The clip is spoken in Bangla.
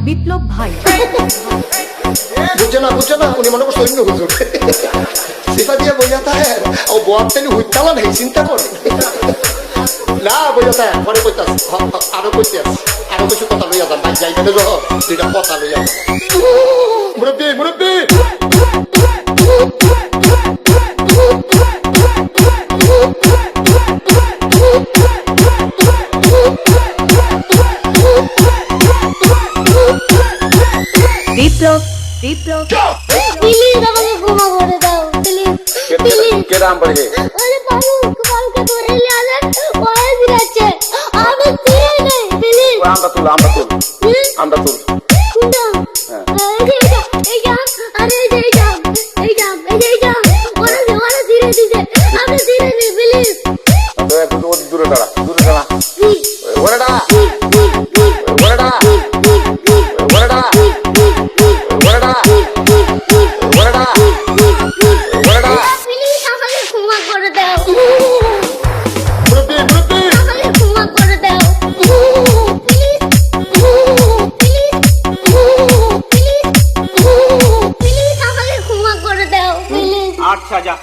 বিপ্লব ভাই বুঝছে না উনি মনে করছে অন্য হুজুর সিফা দিয়ে বইয়া থাকে ও বোয়ার তেলি হুইতালা নেই চিন্তা করে না বইয়া থাকে পরে কইতাস আরো কইতে আরো কিছু কথা লইয়া যান ভাই যাইতে যখন দুইটা কথা লইয়া যান মুরব্বী বিপ্লব প্লিজ আমাকে ক্ষমা করে দাও প্লিজ কেরাম পড়ে ওরে কালকে ধরে নিয়ে আসেন ওরে দিচ্ছে আমি চিনি নাই প্লিজ আমরা তুল কোনটা এই জাম আরে এই জাম ওরে ধীরে দিছে আমি চিনি নাই প্লিজ দূরে দাঁড়া ওরে দাঁড়া আচ্ছা যা